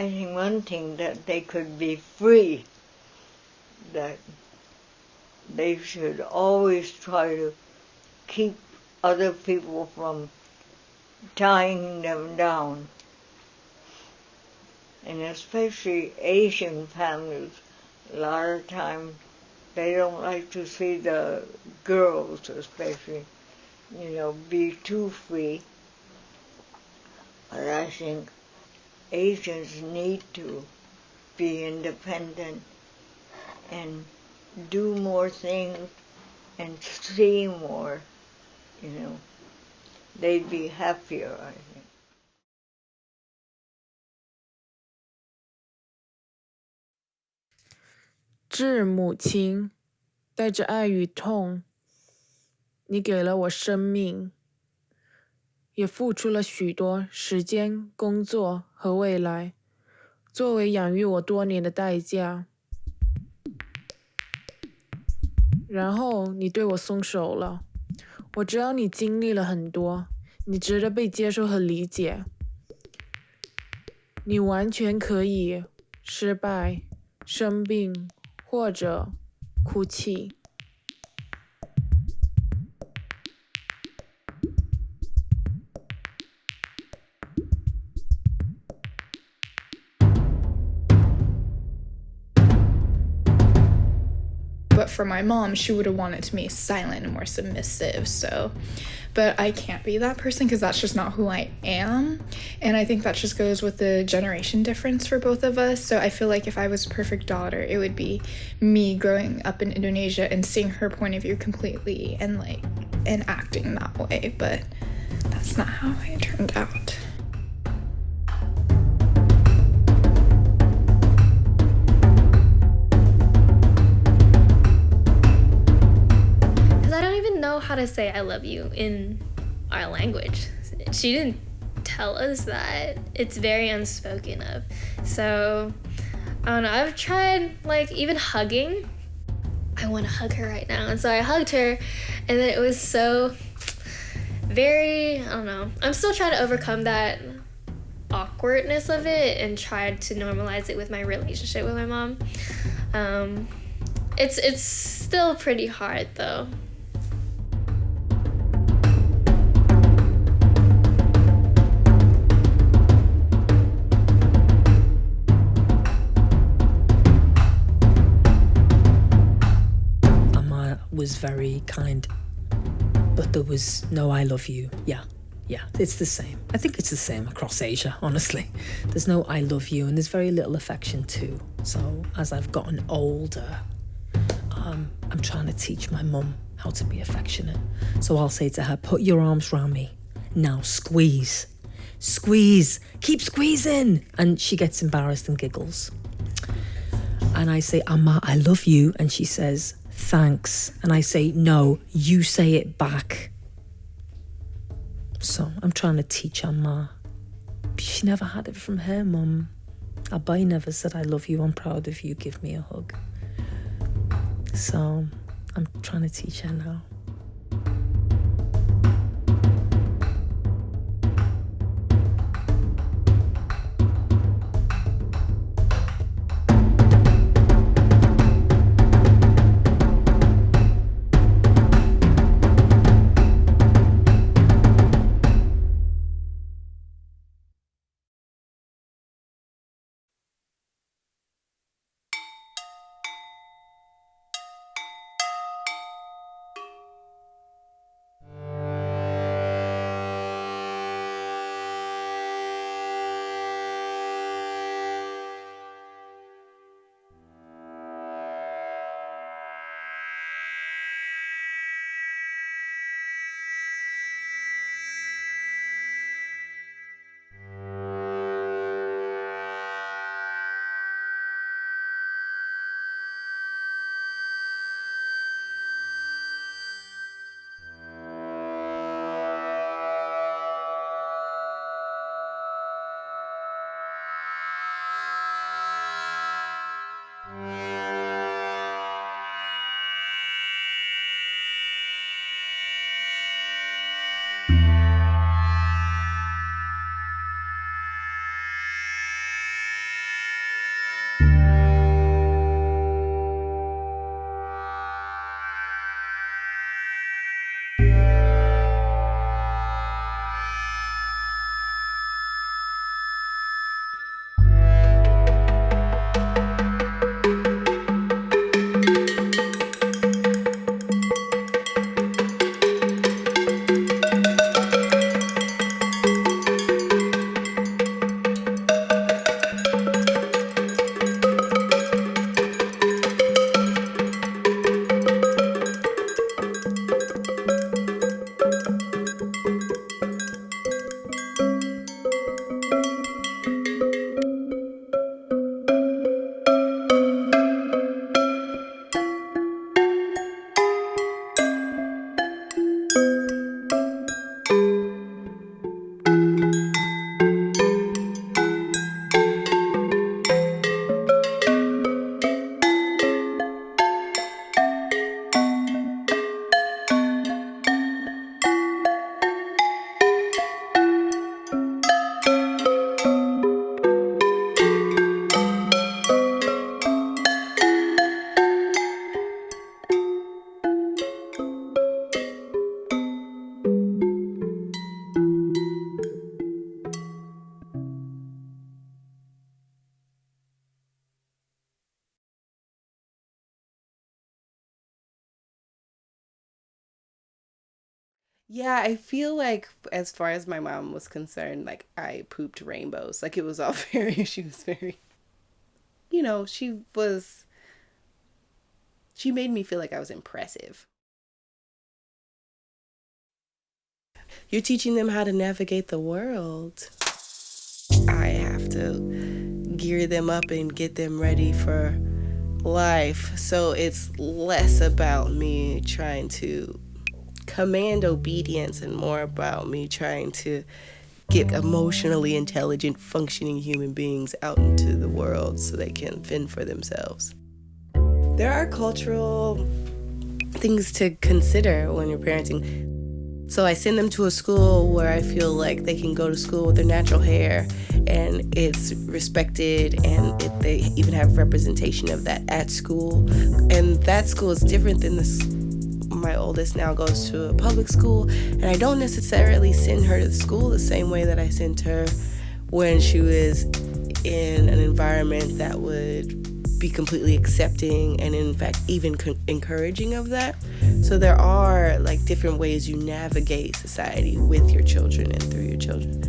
I think one thing that they could be free, that they should always try to keep other people from tying them down. And especially Asian families, a lot of times they don't like to see the girls especially, be too free. But I think Asians need to be independent and do more things and see more, They'd be happier, I think. 致母亲，带着爱与痛，你给了我生命，也付出了许多时间、工作和未来，作为养育我多年的代价。然后你对我松手了，我知道你经历了很多，你值得被接受和理解。你完全可以失败、生病或者哭泣。But for my mom, she would have wanted me silent and more submissive, but I can't be that person because that's just not who I am. And I think that just goes with the generation difference for both of us. So I feel like if I was a perfect daughter, it would be me growing up in Indonesia and seeing her point of view completely and acting that way. But that's not how it turned out. How to say I love you in our language. She didn't tell us that. It's very unspoken of. So I don't know, I've tried even hugging. I want to hug her right now, and so I hugged her, and then it was so very, I don't know, I'm still trying to overcome that awkwardness of it and try to normalize it with my relationship with my mom. It's still pretty hard though. Was very kind, but there was no I love you. Yeah, it's the same. I think it's the same across Asia, honestly. There's no I love you, and there's very little affection too. So as I've gotten older, I'm trying to teach my mum how to be affectionate. So I'll say to her, put your arms around me. Now squeeze, keep squeezing. And she gets embarrassed and giggles. And I say, Amma, I love you. And she says, thanks. And I say, no, you say it back. So I'm trying to teach Amma. She never had it from her mum. Abai never said, I love you, I'm proud of you, give me a hug. So I'm trying to teach her now. Yeah, I feel like as far as my mom was concerned, like I pooped rainbows. Like it was all she was very, she made me feel like I was impressive. You're teaching them how to navigate the world. I have to gear them up and get them ready for life. So it's less about me trying to command obedience and more about me trying to get emotionally intelligent, functioning human beings out into the world so they can fend for themselves. There are cultural things to consider when you're parenting. So I send them to a school where I feel like they can go to school with their natural hair and it's respected, and they even have representation of that at school. And that school is different than this. My oldest now goes to a public school, and I don't necessarily send her to school the same way that I sent her when she was in an environment that would be completely accepting and in fact even encouraging of that. So there are like different ways you navigate society with your children and through your children.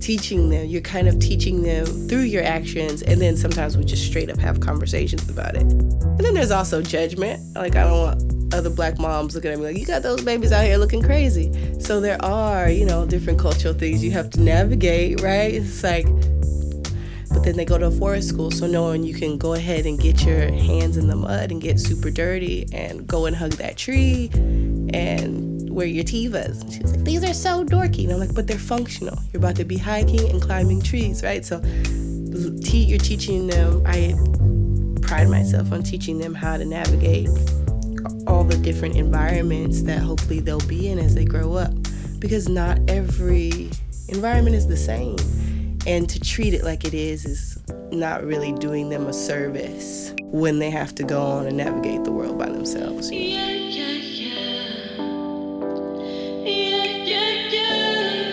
Teaching them, you're kind of teaching them through your actions, and then sometimes we just straight up have conversations about it. And then there's also judgment. Like I don't want other black moms looking at me like, you got those babies out here looking crazy. So there are, different cultural things you have to navigate, right? It's like, but then they go to a forest school, so knowing you can go ahead and get your hands in the mud and get super dirty and go and hug that tree and wear your Tevas. And she was like, these are so dorky. And I'm like, but they're functional. You're about to be hiking and climbing trees, right? So you're teaching them, I pride myself on teaching them how to navigate all the different environments that hopefully they'll be in as they grow up, because not every environment is the same. And to treat it like it is not really doing them a service when they have to go on and navigate the world by themselves. Yeah, yeah, yeah. Yeah, yeah, yeah.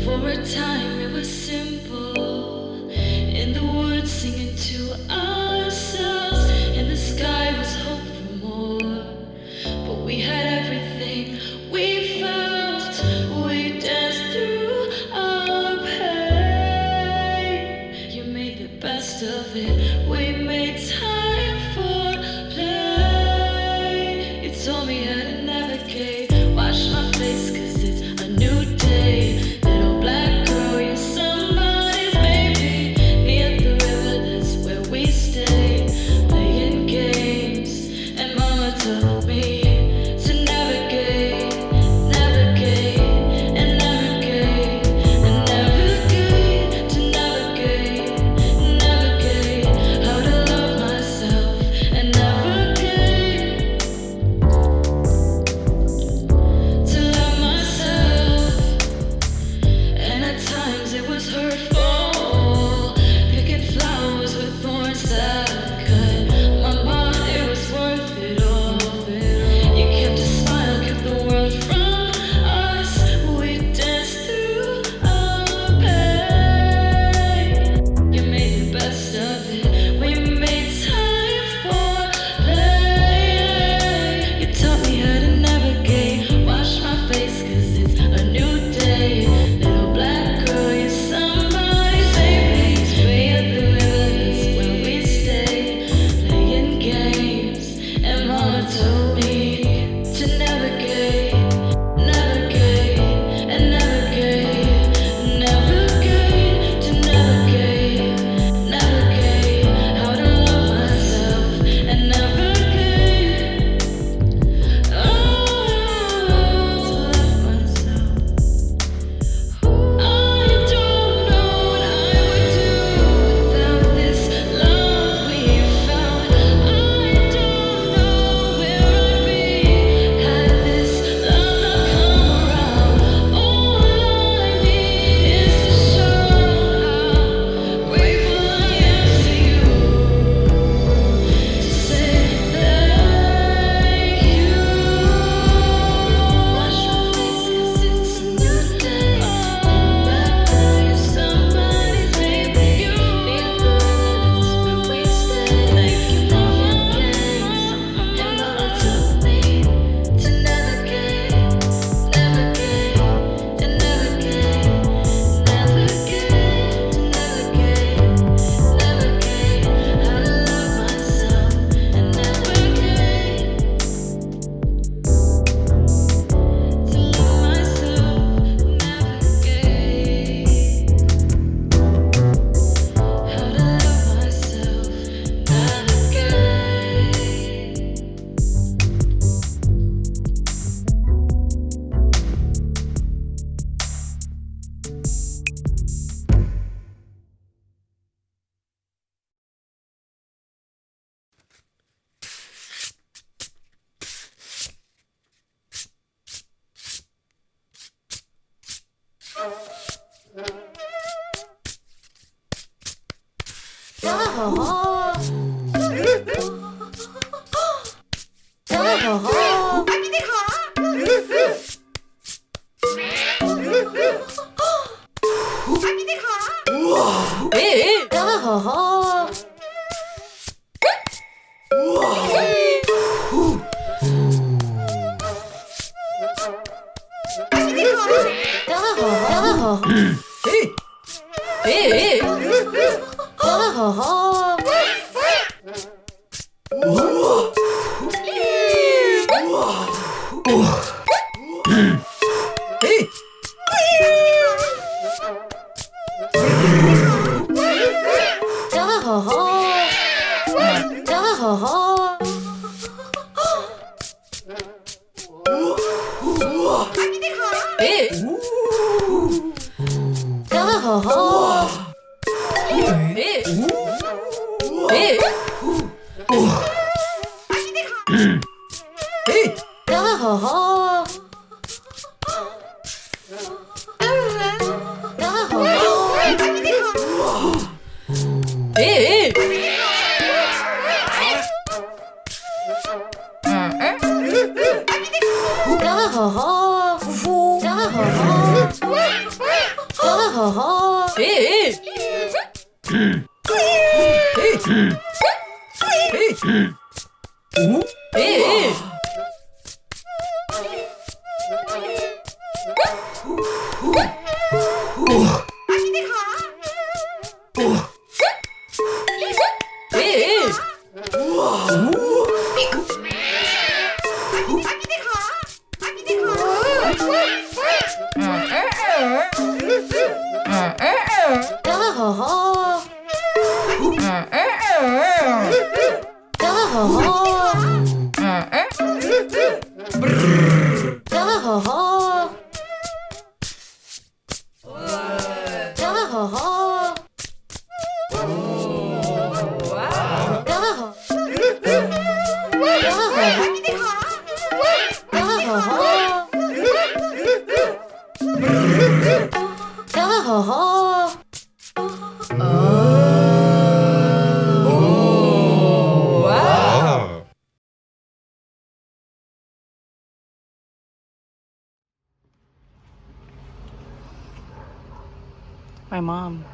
For a time it was simple. In the woods singing to ourselves. In the sky was hope for more. But we had everything we felt. We danced through our pain. You made the best of it. We made time for play. You told me how to navigate. Wash my face 'cause it's a new day. Little black girl, you're somebody's baby. Near the river, that's where we stay. Playing games. And mama told me to My mom,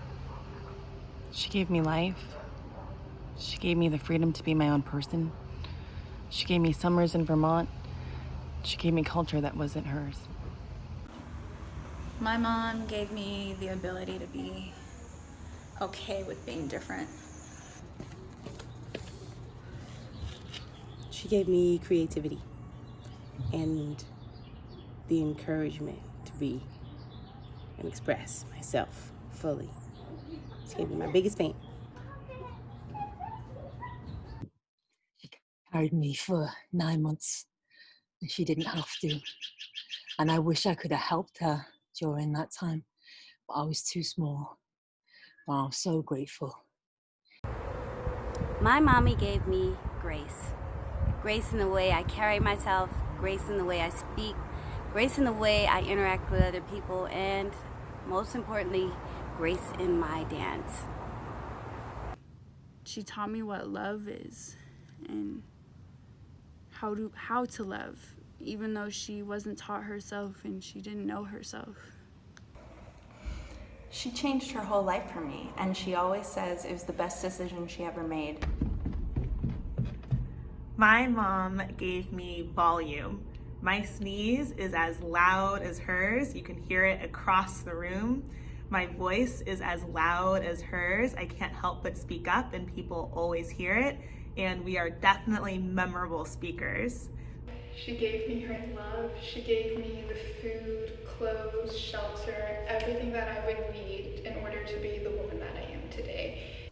she gave me life. She gave me the freedom to be my own person. She gave me summers in Vermont. She gave me culture that wasn't hers. My mom gave me the ability to be okay with being different. She gave me creativity and the encouragement to be and express myself fully. She gave me my biggest fan. She carried me for 9 months, and she didn't have to. And I wish I could have helped her during that time, but I was too small. But I'm so grateful. My mommy gave me grace. Grace in the way I carry myself, grace in the way I speak, grace in the way I interact with other people, and most importantly, grace in my dance. She taught me what love is and how to love, even though she wasn't taught herself and she didn't know herself. She changed her whole life for me, and she always says it was the best decision she ever made. My mom gave me volume. My sneeze is as loud as hers. You can hear it across the room. My voice is as loud as hers. I can't help but speak up, and people always hear it. And we are definitely memorable speakers. She gave me her love. She gave me the food, clothes, shelter, everything that I would need in order to be the woman that I am today.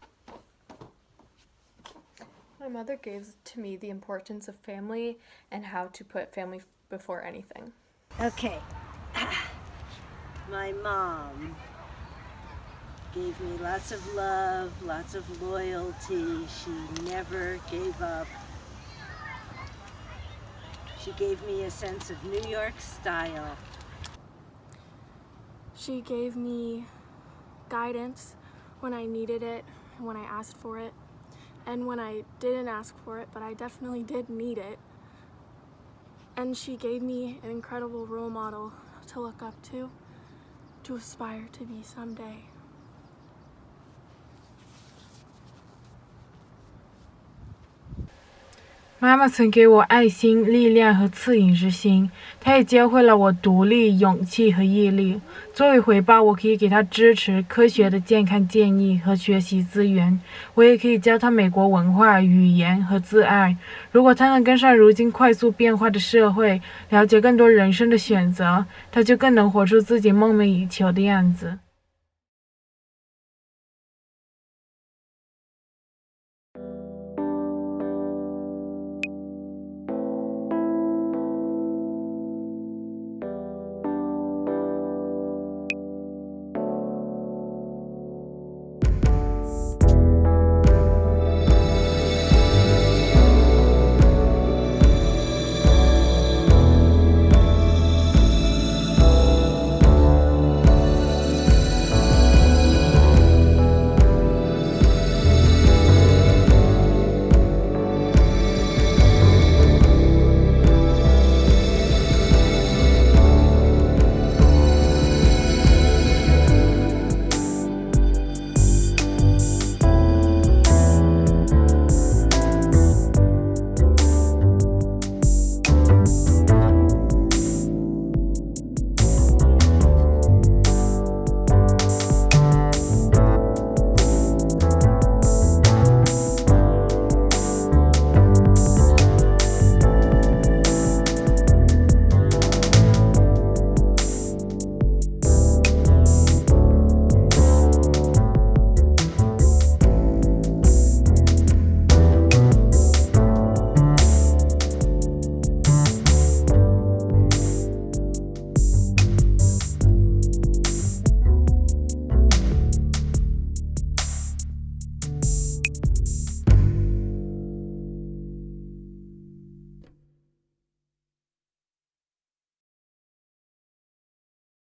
My mother gave to me the importance of family and how to put family before anything. Okay. My mom gave me lots of love, lots of loyalty. She never gave up. She gave me a sense of New York style. She gave me guidance when I needed it when I asked for it, and when I didn't ask for it, but I definitely did need it. And she gave me an incredible role model to look up to aspire to be someday. 妈妈曾给我爱心、力量和恻隐之心，她也教会了我独立、勇气和毅力。作为回报，我可以给她支持、科学的健康建议和学习资源，我也可以教她美国文化、语言和自爱。如果她能跟上如今快速变化的社会，了解更多人生的选择，她就更能活出自己梦寐以求的样子。